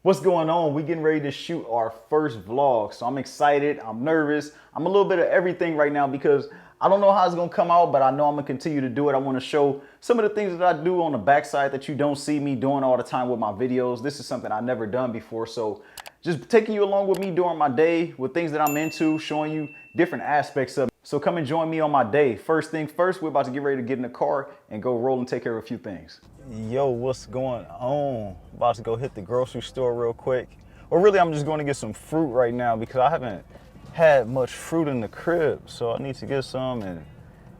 What's going on? We getting ready to shoot our first vlog. So I'm excited, I'm nervous. I'm a little bit of everything right now because I don't know how it's gonna come out, but I know I'm gonna continue to do it. I wanna show some of the things that I do on the backside that you don't see me doing all the time with my videos. This is something I've never done before. So just taking you along with me during my day with things that I'm into, showing you different aspects of it. So come and join me on my day. First thing first, we're about to get ready to get in the car and go roll and take care of a few things. Yo, what's going on? About to go hit the grocery store real quick. Or really, I'm just going to get some fruit right now because I haven't had much fruit in the crib. So I need to get some and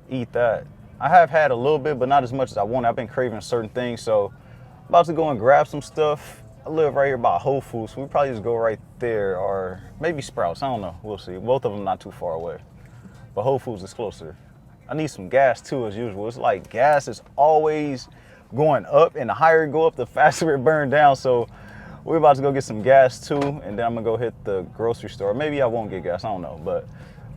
eat that. I have had a little bit, but not as much as I want. I've been craving certain things. So I'm about to go and grab some stuff. I live right here by Whole Foods, so we probably just go right there, or maybe Sprouts. I don't know. We'll see. Both of them not too far away, but Whole Foods is closer. I need some gas too, as usual. It's like gas is always going up, and the higher it go up, the faster it burn down. So we're about to go get some gas too, and then I'm gonna go hit the grocery store. Maybe I won't get gas. I don't know.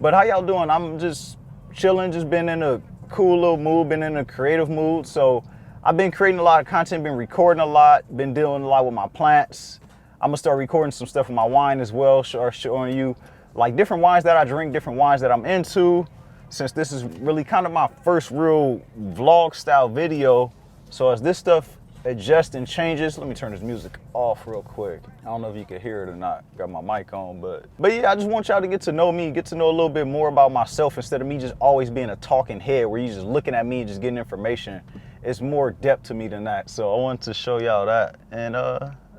But how y'all doing? I'm just chilling. Just been in a cool little mood. Been in a creative mood. So I've been creating a lot of content, been recording a lot, been dealing a lot with my plants. I'm gonna start recording some stuff with my wine as well, showing you like different wines that I drink, different wines that I'm into, since this is really kind of my first real vlog style video. So as this stuff adjusts and changes, let me turn this music off real quick. I don't know if you can hear it or not. Got my mic on, but yeah, I just want y'all to get to know me, get to know a little bit more about myself instead of me just always being a talking head where you just looking at me and just getting information. It's more depth to me than that. So I wanted to show y'all that. And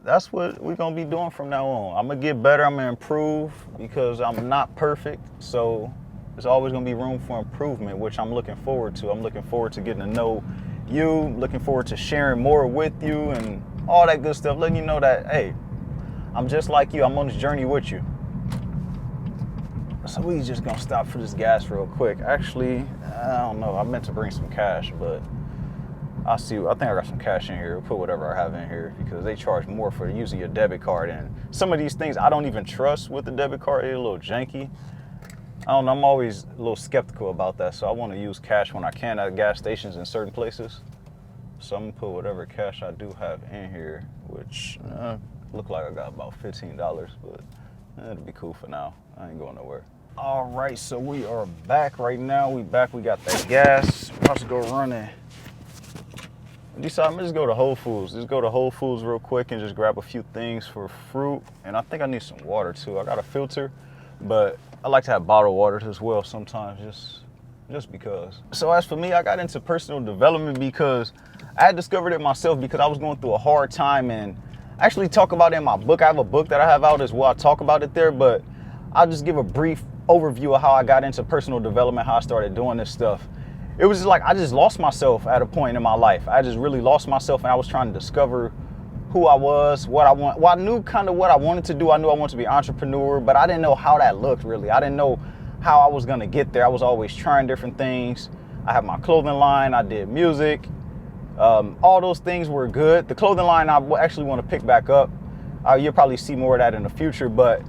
that's what we're gonna be doing from now on. I'm gonna get better, I'm gonna improve because I'm not perfect. So there's always gonna be room for improvement, which I'm looking forward to. I'm looking forward to getting to know you, looking forward to sharing more with you and all that good stuff, letting you know that, hey, I'm just like you, I'm on this journey with you. So we just gonna stop for this gas real quick. Actually, I don't know, I meant to bring some cash, but I'll see. I think I got some cash in here. We'll put whatever I have in here because they charge more for using your debit card. And some of these things I don't even trust with the debit card. They're a little janky. I don't know. I'm always a little skeptical about that. So I want to use cash when I can at gas stations in certain places. So I'm going to put whatever cash I do have in here, which look like I got about $15, but it'll be cool for now. I ain't going nowhere. All right, so we are back right now. We back. We got that gas. We're about to go running. Decided I'm gonna just go to Whole Foods. Just go to Whole Foods real quick and just grab a few things for fruit. And I think I need some water too. I got a filter, but I like to have bottled water as well sometimes, just because. So as for me, I got into personal development because I had discovered it myself because I was going through a hard time, and I actually talk about it in my book. I have a book that I have out as well. I talk about it there, but I'll just give a brief overview of how I got into personal development, how I started doing this stuff. It was just like I just lost myself at a point in my life. I just really lost myself, and I was trying to discover who I was, what I want. Well, I knew kind of what I wanted to do. I knew I wanted to be an entrepreneur, but I didn't know how that looked really. I didn't know how I was gonna get there. I was always trying different things. I have my clothing line. I did music. All those things were good. The clothing line I actually want to pick back up. You'll probably see more of that in the future, but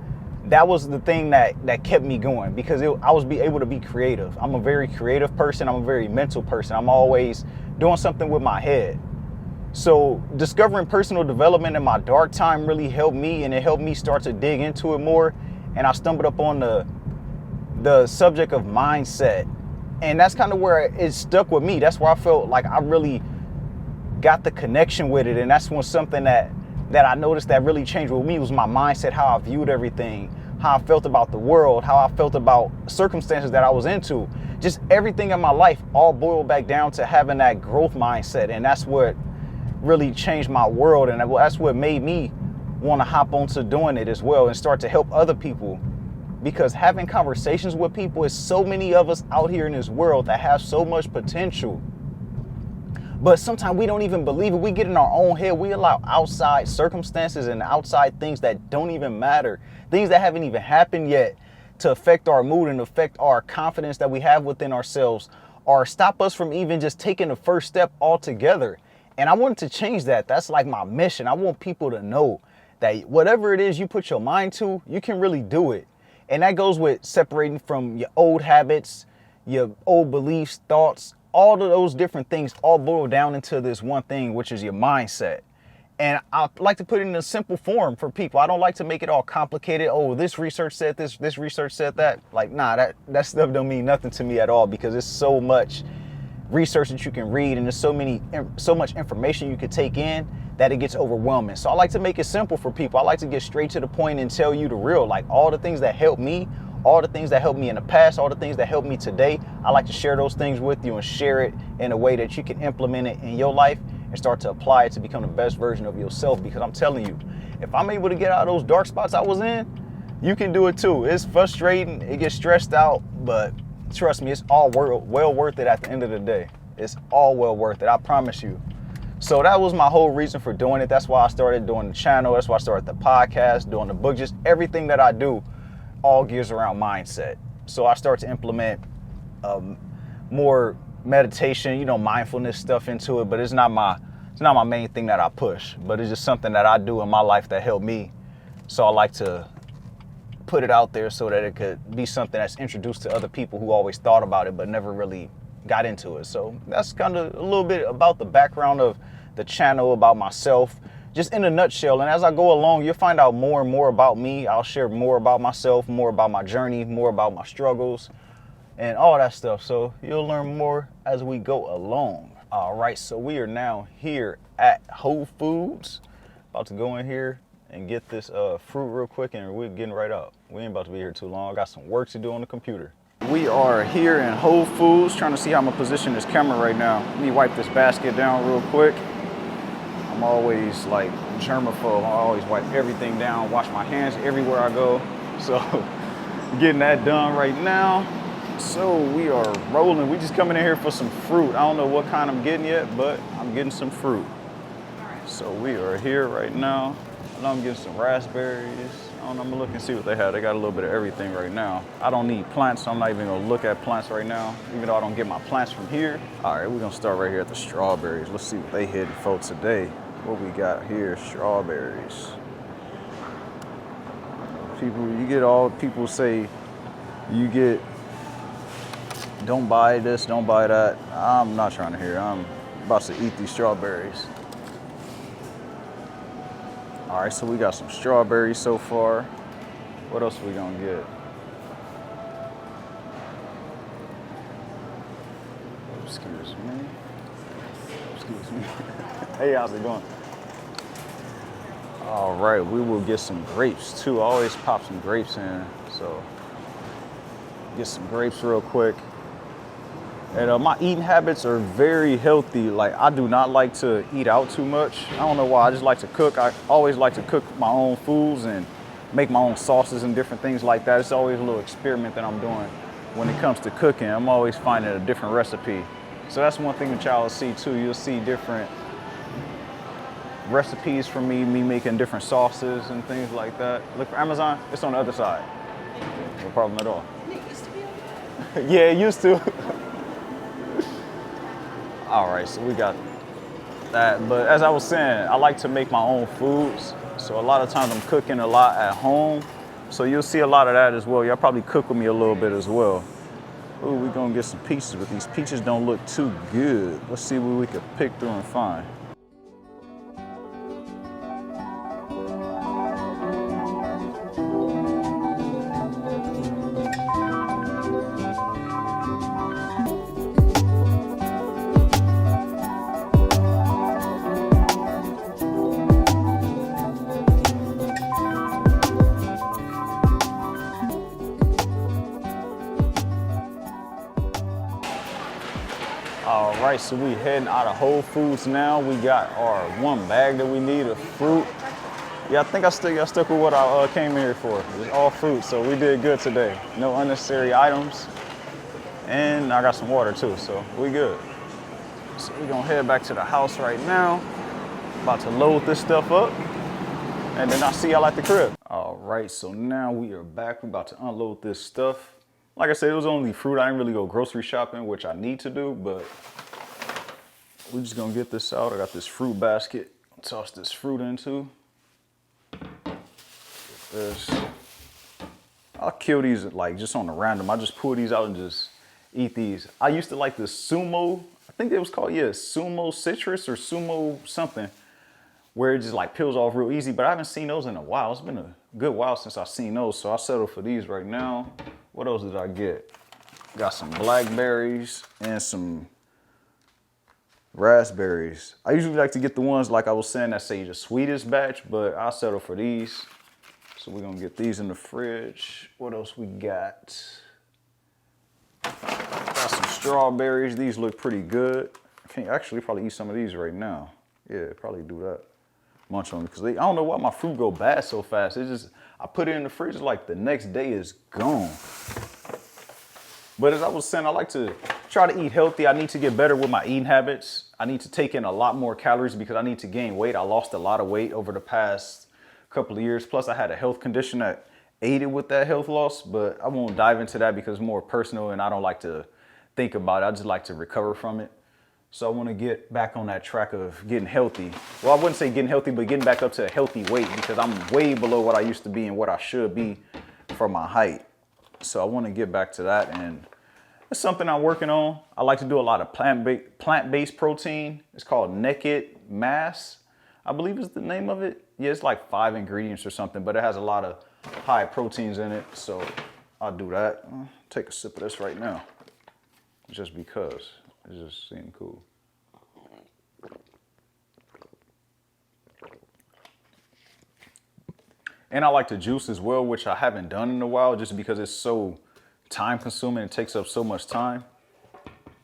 that was the thing that kept me going because I was able to be creative. I'm a very creative person. I'm a very mental person. I'm always doing something with my head. So discovering personal development in my dark time really helped me, and it helped me start to dig into it more. And I stumbled up on the subject of mindset. And that's kind of where it stuck with me. That's where I felt like I really got the connection with it. And that's when something that I noticed that really changed with me was my mindset, how I viewed everything, how I felt about the world, how I felt about circumstances that I was into. Just everything in my life all boiled back down to having that growth mindset. And that's what really changed my world. And that's what made me want to hop onto doing it as well and start to help other people. Because having conversations with people, is so many of us out here in this world that have so much potential. But sometimes we don't even believe it. We get in our own head. We allow outside circumstances and outside things that don't even matter, things that haven't even happened yet, to affect our mood and affect our confidence that we have within ourselves, or stop us from even just taking the first step altogether. And I wanted to change that. That's like my mission. I want people to know that whatever it is you put your mind to, you can really do it. And that goes with separating from your old habits, your old beliefs, thoughts. All of those different things all boil down into this one thing, which is your mindset. And I like to put it in a simple form for people. I don't like to make it all complicated. Oh, this research said this research said that. Like, nah, that stuff don't mean nothing to me at all, because it's so much research that you can read, and there's so much information you could take in that it gets overwhelming. So I like to make it simple for people. I like to get straight to the point and tell you the real, like all the things that help me, all the things that helped me in the past, all the things that help me today. I like to share those things with you and share it in a way that you can implement it in your life and start to apply it to become the best version of yourself. Because I'm telling you, if I'm able to get out of those dark spots I was in, you can do it too. It's frustrating, it gets stressed out, but trust me, it's all well worth it at the end of the day. It's all well worth it, I promise you. So that was my whole reason for doing it. That's why I started doing the channel. That's why I started the podcast, doing the book. Just everything that I do all gears around mindset. So I start to implement more meditation, mindfulness stuff into it, but it's not my main thing that I push, but it's just something that I do in my life that helped me. So I like to put it out there so that it could be something that's introduced to other people who always thought about it but never really got into it. So that's kind of a little bit about the background of the channel, about myself, just in a nutshell. And as I go along, you'll find out more and more about me. I'll share more about myself, more about my journey, more about my struggles, and all that stuff. So you'll learn more as we go along. All right, so we are now here at Whole Foods. About to go in here and get this fruit real quick, and we're getting right up. We ain't about to be here too long. I got some work to do on the computer. We are here in Whole Foods, trying to see how I'm gonna position this camera right now. Let me wipe this basket down real quick. I'm always like germaphobe. I always wipe everything down, wash my hands everywhere I go. So getting that done right now. So we are rolling. We just coming in here for some fruit. I don't know what kind I'm getting yet, but I'm getting some fruit. So we are here right now. I know I'm getting some raspberries. I don't know, I'm gonna look and see what they have. They got a little bit of everything right now. I don't need plants, so I'm not even gonna look at plants right now, even though I don't get my plants from here. All right, we're gonna start right here at the strawberries. Let's see what they hitting for today. What we got here, strawberries. People say you get, don't buy this, don't buy that. I'm not trying to hear. I'm about to eat these strawberries. All right, so we got some strawberries so far. What else are we gonna get? Excuse me. Hey, how's it going? All right, we will get some grapes too. I always pop some grapes in, so get some grapes real quick. And my eating habits are very healthy. Like, I do not like to eat out too much. I don't know why, I just like to cook. I always like to cook my own foods and make my own sauces and different things like that. It's always a little experiment that I'm doing when it comes to cooking. I'm always finding a different recipe. So that's one thing that y'all will see too. You'll see different recipes from me making different sauces and things like that. Look for Amazon, it's on the other side. No problem at all. It used to be on Yeah, it used to. All right, so we got that. But as I was saying, I like to make my own foods. So a lot of times I'm cooking a lot at home. So you'll see a lot of that as well. Y'all probably cook with me a little bit as well. Ooh, we're gonna get some peaches, but these peaches don't look too good. Let's see what we could pick through and find. All right, so we heading out of Whole Foods now. We got our one bag that we need of fruit. Yeah, I think I still got stuck with what I came here for. It's all fruit, so we did good today. No unnecessary items. And I got some water too, so we good. So we're gonna head back to the house right now. About to load this stuff up, and then I'll see y'all at the crib. All right, so now we are back. We're about to unload this stuff. Like I said, it was only fruit. I didn't really go grocery shopping, which I need to do, but we're just gonna get this out. I got this fruit basket. Toss this fruit into. Get this. I'll kill these like just on a random. I just pull these out and just eat these. I used to like the Sumo, I think it was called, yeah, Sumo Citrus or Sumo something. where it just like peels off real easy, but I haven't seen those in a while. It's been a good while since I've seen those, so I'll settle for these right now. What else did I get? Got some blackberries and some raspberries. I usually like to get the ones, like I was saying, that say the sweetest batch, but I'll settle for these. So we're gonna get these in the fridge. What else we got? Got some strawberries. These look pretty good. I can actually probably eat some of these right now. Yeah, probably do that. Munch on them, because I don't know why my fruit go bad so fast. It's just, I put it in the fridge, like the next day is gone. But as I was saying, I like to try to eat healthy. I need to get better with my eating habits. I need to take in a lot more calories because I need to gain weight. I lost a lot of weight over the past couple of years. Plus I had a health condition that aided with that health loss, but I won't dive into that because it's more personal and I don't like to think about it. I just like to recover from it. So I want to get back on that track of getting healthy. Well, I wouldn't say getting healthy, but getting back up to a healthy weight because I'm way below what I used to be and what I should be for my height. So I want to get back to that, and it's something I'm working on. I like to do a lot of plant-based protein. It's called Naked Mass, I believe is the name of it. Yeah, it's like 5 ingredients or something, but it has a lot of high proteins in it. So I'll do that. I'll take a sip of this right now, just because it just seemed cool. And I like to juice as well, which I haven't done in a while just because it's so time consuming and takes up so much time.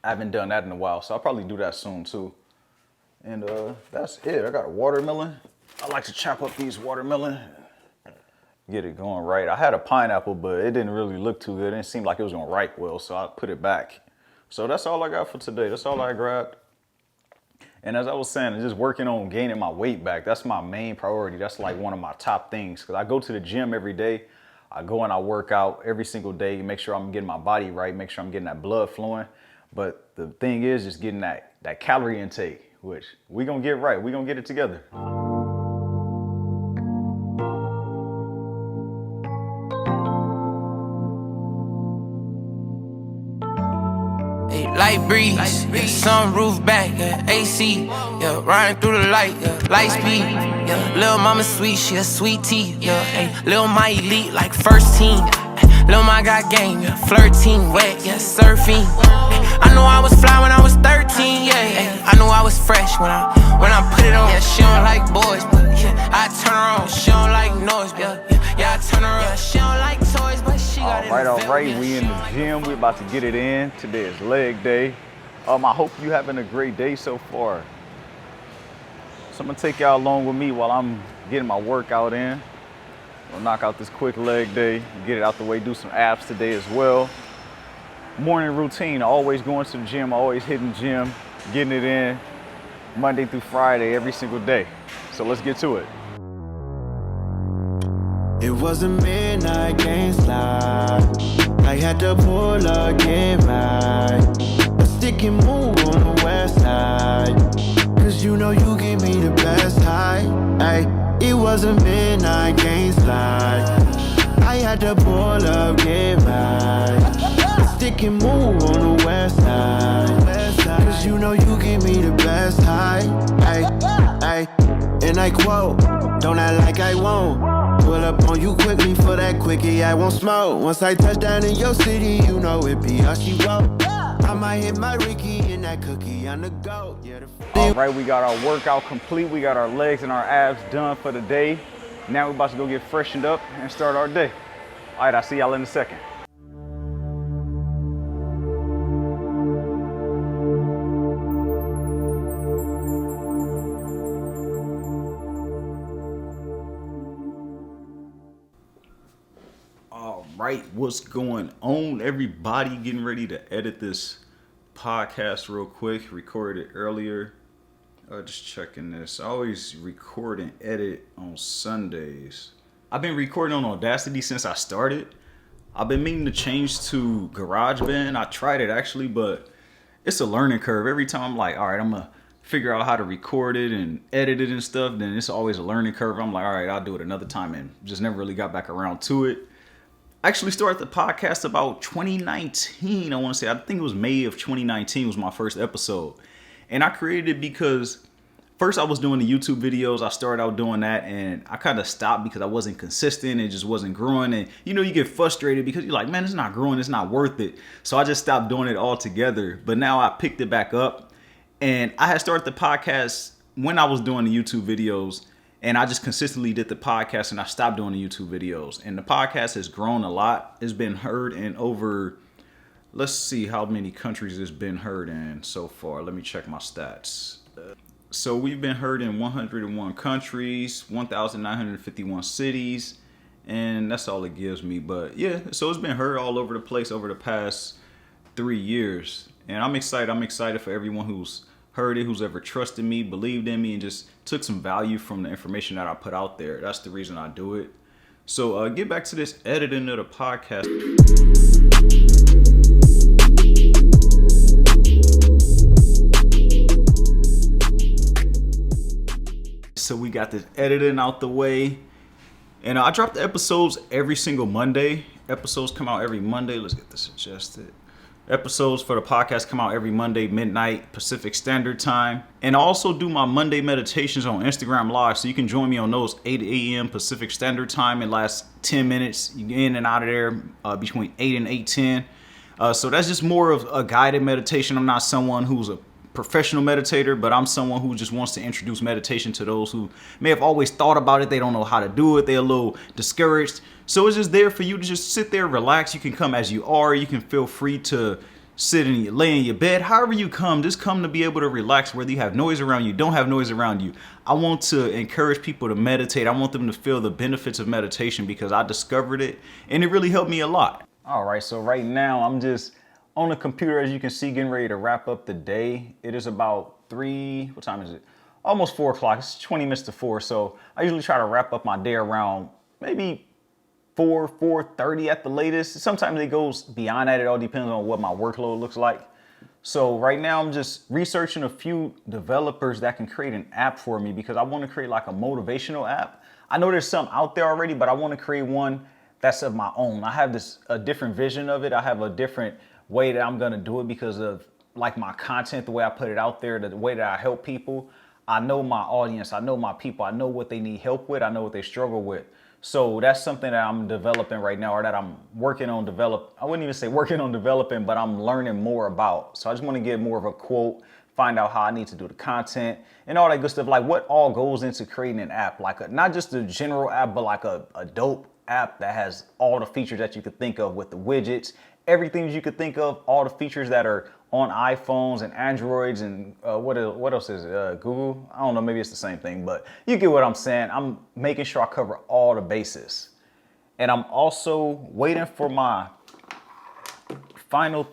I haven't done that in a while, so I'll probably do that soon too. And that's it. I got a watermelon. I like to chop up these watermelon, get it going right. I had a pineapple, but it didn't really look too good. It didn't seem like it was gonna ripe well, so I put it back. So that's all I got for today. That's all I grabbed. And as I was saying, just working on gaining my weight back. That's my main priority. That's like one of my top things, because I go to the gym every day. I go and I work out every single day, make sure I'm getting my body right, make sure I'm getting that blood flowing. But the thing is just getting that calorie intake, which we gonna get right. We gonna get it together. Light breeze, yeah, sunroof back, yeah, AC, yeah, riding through the light, yeah, light speed, yeah, lil' mama sweet, she a sweet tea, yeah, ayy, lil' my elite like first team, lil' my got game, yeah, flirting, wet, yeah, surfing, I knew I was fly when I was 13, yeah, ayy, I knew I was fresh when I put it on, yeah, she don't like boys, but yeah, I turn her on, she don't like noise, yeah, I turn her on, yeah, she don't like toys, but she got it. All right, we in the gym, we about to get it in. Today is leg day. I hope you having a great day so far. So I'm gonna take y'all along with me while I'm getting my workout in. We'll knock out this quick leg day, get it out the way, do some abs today as well. Morning routine, always going to the gym, always hitting the gym, getting it in Monday through Friday, every single day. So let's get to it. It was a midnight game slide. I had to pull up, get right. A stick and move on the west side. Cause you know you give me the best high. Ay, it was a midnight game slide. I had to pull up, get right. A stick and move on the west side. Cause you know you give me the best high. Ay, ay, and I quote, don't act like I won't. Pull up on you quickly for that quickie, I won't smoke. Once I touch down in your city, you know it be how she wrote. I might hit my Ricky and that cookie on the go. Yeah, all right, we got our workout complete. We got our legs and our abs done for the day. Now we're about to go get freshened up and start our day. All right, I'll see y'all in a second. Right, what's going on, everybody? Getting ready to edit this podcast real quick. Recorded it earlier. Just checking this. I always record and edit on Sundays. I've been recording on Audacity since I started. I've been meaning to change to GarageBand. I tried it actually, but it's a learning curve. Every time I'm like, all right, I'm gonna figure out how to record it and edit it and stuff, then it's always a learning curve. I'm like, all right, I'll do it another time, and just never really got back around to it. I actually started the podcast about 2019. I want to say, I think it was May of 2019 was my first episode. And I created it because first I was doing the YouTube videos. I started out doing that and I kind of stopped because I wasn't consistent. It just wasn't growing. And you know, you get frustrated because you're like, man, it's not growing. It's not worth it. So I just stopped doing it altogether. But now I picked it back up and I had started the podcast when I was doing the YouTube videos, and I just consistently did the podcast and I stopped doing the YouTube videos. And the podcast has grown a lot. It's been heard in over, let's see how many countries it's been heard in so far. Let me check my stats. So we've been heard in 101 countries, 1,951 cities, and that's all it gives me. But yeah, so it's been heard all over the place over the past 3 years. And I'm excited. I'm excited for everyone who's heard it, who's ever trusted me, believed in me, and just took some value from the information that I put out there. That's the reason I do it. So get back to this editing of the podcast. So we got this editing out the way, and I drop the episodes every single Monday. Episodes come out every Monday. Let's get this adjusted. Episodes for the podcast come out every Monday, midnight Pacific Standard Time. And I also do my Monday meditations on Instagram Live, so you can join me on those 8 a.m. Pacific Standard Time. It lasts 10 minutes. You get in and out of there between 8 and 8:10. So that's just more of a guided meditation. I'm not someone who's a professional meditator, but I'm someone who just wants to introduce meditation to those who may have always thought about it. They don't know how to do it. They're a little discouraged. So it's just there for you to just sit there, relax. You can come as you are. You can feel free to lay in your bed. However you come, just come to be able to relax, whether you have noise around you, don't have noise around you. I want to encourage people to meditate. I want them to feel the benefits of meditation because I discovered it and it really helped me a lot. All right, so right now I'm just on the computer, as you can see, getting ready to wrap up the day. It is about what time is it? Almost 4 o'clock. It's 20 minutes to 4. So I usually try to wrap up my day around maybe 4:30 at the latest. Sometimes it goes beyond that. It all depends on what my workload looks like. So right now I'm just researching a few developers that can create an app for me because I want to create like a motivational app. I know there's some out there already, but I want to create one that's of my own. I have a different vision of it. I have a different way that I'm going to do it because of like my content, the way I put it out there, the way that I help people. I know my audience. I know my people. I know what they need help with. I know what they struggle with. So that's something that I'm developing right now, or that I'm working on I wouldn't even say working on developing, but I'm learning more about. So I just want to get more of a quote, find out how I need to do the content and all that good stuff. Like what all goes into creating an app, like not just a general app, but like a dope app that has all the features that you could think of with the widgets, everything you could think of, all the features that are on iPhones and Androids and what else is it? Google? I don't know, maybe it's the same thing, but you get what I'm saying. I'm making sure I cover all the bases. And I'm also waiting for my final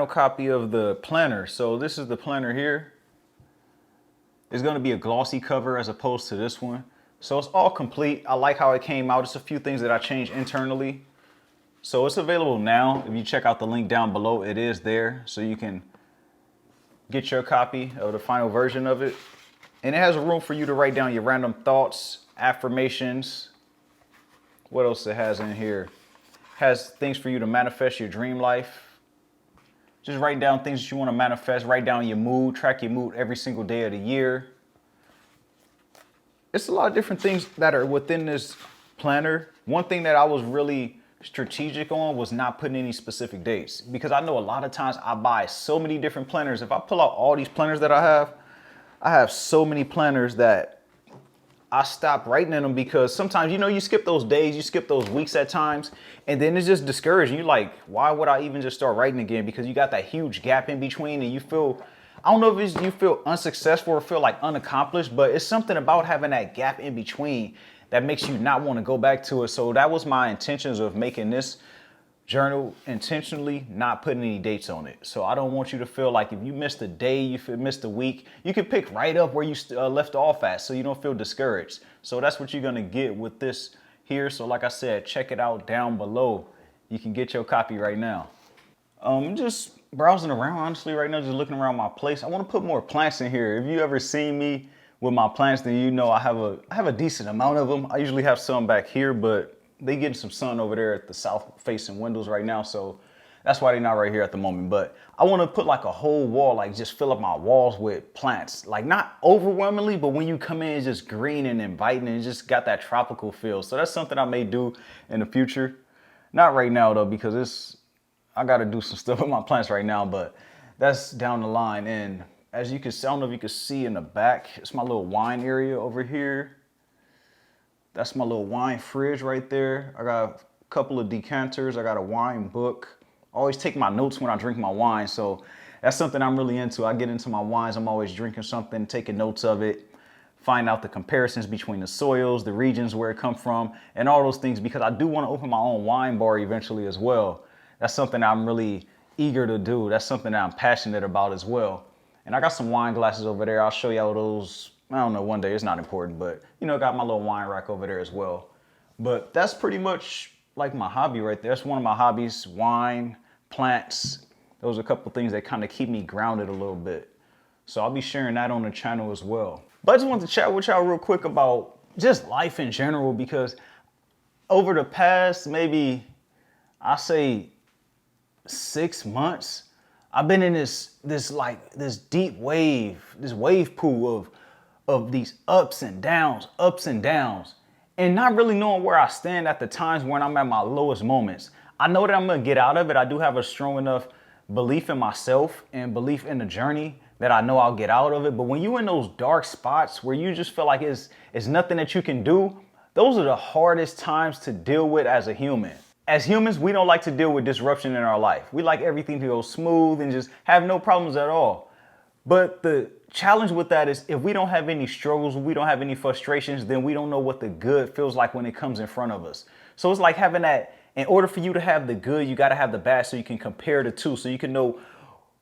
copy of the planner. So this is the planner here. It's gonna be a glossy cover as opposed to this one. So it's all complete. I like how it came out. It's a few things that I changed internally. So it's available now. If you check out the link down below, it is there. So you can get your copy of the final version of it. And it has a room for you to write down your random thoughts, affirmations. What else it has in here? Has things for you to manifest your dream life. Just write down things that you want to manifest. Write down your mood. Track your mood every single day of the year. It's a lot of different things that are within this planner. One thing that I was really strategic on was not putting any specific dates, because I know a lot of times I buy so many different planners. If I pull out all these planners that I have so many planners that I stopped writing in them because sometimes, you skip those days, you skip those weeks at times, and then it's just discouraging. You're like, why would I even just start writing again? Because you got that huge gap in between and you feel, I don't know if you feel unsuccessful or feel like unaccomplished, but it's something about having that gap in between that makes you not want to go back to it. So that was my intentions of making this journal, intentionally not putting any dates on it. So I don't want you to feel like if you missed a day, you missed a week, you can pick right up where you left off at so you don't feel discouraged. So that's what you're going to get with this here. So like I said, check it out down below. You can get your copy right now. Just browsing around, honestly, right now, just looking around my place. I want to put more plants in here. If you ever seen me with my plants, then I have a decent amount of them. I usually have some back here, but they getting some sun over there at the south facing windows right now. So That's why they're not right here at the moment. But I want to put like a whole wall, like just fill up my walls with plants. Like not overwhelmingly, but when you come in, it's just green and inviting and just got that tropical feel. So that's something I may do in the future. Not right now though, because I got to do some stuff with my plants right now, but that's down the line. And as you can see, I don't know if you can see in the back, it's my little wine area over here. That's my little wine fridge right there. I got a couple of decanters. I got a wine book. I always take my notes when I drink my wine. So that's something I'm really into. I get into my wines. I'm always drinking something, taking notes of it, find out the comparisons between the soils, the regions where it comes from, and all those things, because I do want to open my own wine bar eventually as well. That's something I'm really eager to do. That's something that I'm passionate about as well. And I got some wine glasses over there. I'll show y'all those. I don't know, one day, it's not important, but you know, got my little wine rack over there as well. But that's pretty much like my hobby right there. That's one of my hobbies, wine, plants. Those are a couple things that kind of keep me grounded a little bit. So I'll be sharing that on the channel as well. But I just wanted to chat with y'all real quick about just life in general, because over the past, maybe I say 6 months, I've been in this deep wave, this wave pool of these ups and downs, and not really knowing where I stand at the times when I'm at my lowest moments. I know that I'm gonna get out of it. I do have a strong enough belief in myself and belief in the journey that I know I'll get out of it. But when you're in those dark spots where you just feel like it's nothing that you can do, those are the hardest times to deal with as a human. As humans, we don't like to deal with disruption in our life. We like everything to go smooth and just have no problems at all. But the challenge with that is if we don't have any struggles, we don't have any frustrations, then we don't know what the good feels like when it comes in front of us. So it's like having that, in order for you to have the good, you got to have the bad so you can compare the two. So you can know,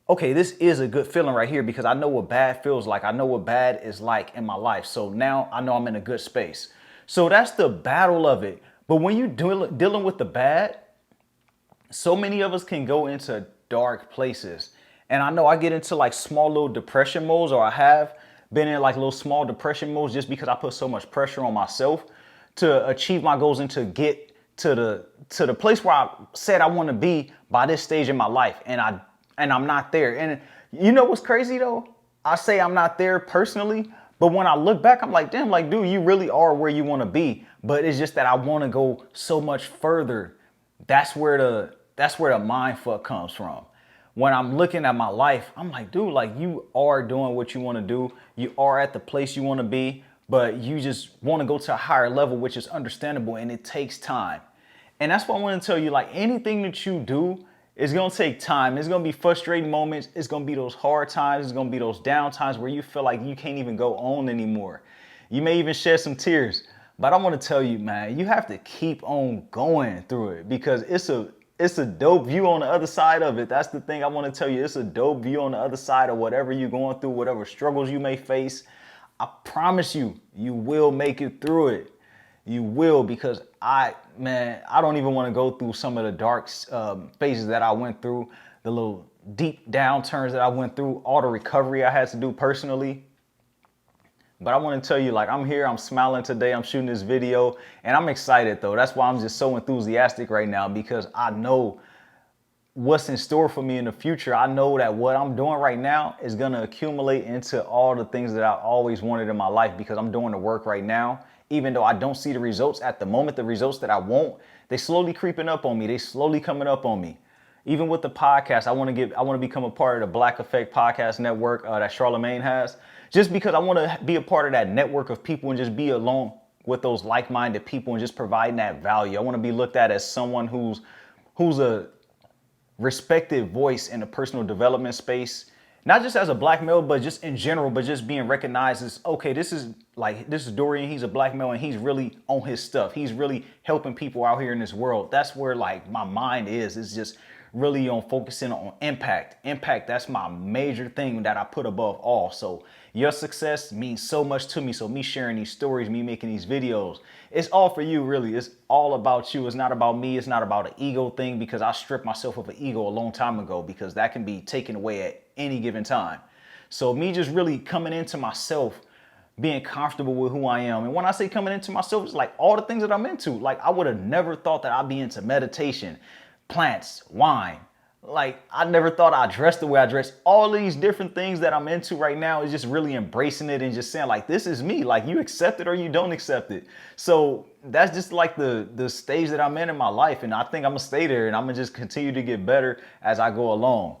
okay, this is a good feeling right here because I know what bad feels like. I know what bad is like in my life. So now I know I'm in a good space. So that's the battle of it. But when you're dealing with the bad, so many of us can go into dark places. And I know I get into like small little depression modes, or I have been in like little small depression modes just because I put so much pressure on myself to achieve my goals and to get to the place where I said I want to be by this stage in my life. And I'm not there. And you know what's crazy though? I say I'm not there personally, but when I look back, I'm like, damn, like, dude, you really are where you want to be. But it's just that I want to go so much further. That's where the mind fuck comes from. When I'm looking at my life, I'm like, dude, like you are doing what you want to do. You are at the place you want to be, but you just want to go to a higher level, which is understandable, and it takes time. And that's why I want to tell you, like anything that you do is going to take time. It's going to be frustrating moments. It's going to be those hard times. It's going to be those down times where you feel like you can't even go on anymore. You may even shed some tears, but I want to tell you, man, you have to keep on going through it because it's a dope view on the other side of it. That's the thing I want to tell you. It's a dope view on the other side of whatever you're going through, whatever struggles you may face. I promise you, you will make it through it. You will, because I don't even want to go through some of the dark phases that I went through, the little deep downturns that I went through, all the recovery I had to do personally. But I want to tell you, like, I'm here, I'm smiling today, I'm shooting this video, and I'm excited though. That's why I'm just so enthusiastic right now, because I know what's in store for me in the future. I know that what I'm doing right now is going to accumulate into all the things that I always wanted in my life, because I'm doing the work right now. Even though I don't see the results at the moment, the results that I want, they slowly creeping up on me. They slowly coming up on me. Even with the podcast, I want to become a part of the Black Effect podcast network that Charlemagne has, just because I want to be a part of that network of people and just be along with those like-minded people and just providing that value. I want to be looked at as someone who's a respected voice in the personal development space. Not just as a black male, but just in general, but just being recognized as, okay, this is Dorian, he's a black male and he's really on his stuff. He's really helping people out here in this world. That's where like my mind is. It's just really on focusing on impact. Impact, that's my major thing that I put above all. So your success means so much to me. So me sharing these stories, me making these videos, it's all for you, really. It's all about you. It's not about me. It's not about an ego thing, because I stripped myself of an ego a long time ago, because that can be taken away at any given time. So me just really coming into myself, being comfortable with who I am. And when I say coming into myself, it's like all the things that I'm into. Like I would have never thought that I'd be into meditation, plants, wine. like, I never thought I'd dress the way I dress. All these different things that I'm into right now is just really embracing it and just saying, like, this is me. Like, you accept it or you don't accept it. So that's just like the stage that I'm in my life. And I think I'm gonna stay there and I'm gonna just continue to get better as I go along.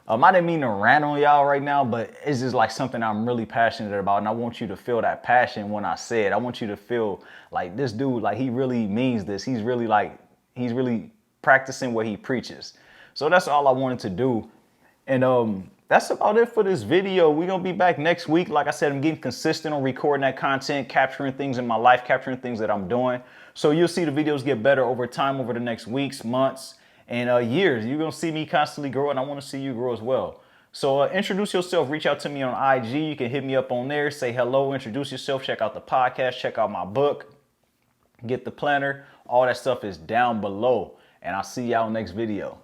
I didn't mean to rant on y'all right now, but it's just like something I'm really passionate about. And I want you to feel that passion when I say it. I want you to feel like this dude, like, he really means this. He's really practicing what he preaches. So that's all I wanted to do. And that's about it for this video. We're going to be back next week. Like I said, I'm getting consistent on recording that content, capturing things in my life, capturing things that I'm doing. So you'll see the videos get better over time, over the next weeks, months, and years. You're going to see me constantly grow, and I want to see you grow as well. So introduce yourself. Reach out to me on IG. You can hit me up on there. Say hello. Introduce yourself. Check out the podcast. Check out my book. Get the planner. All that stuff is down below. And I'll see y'all next video.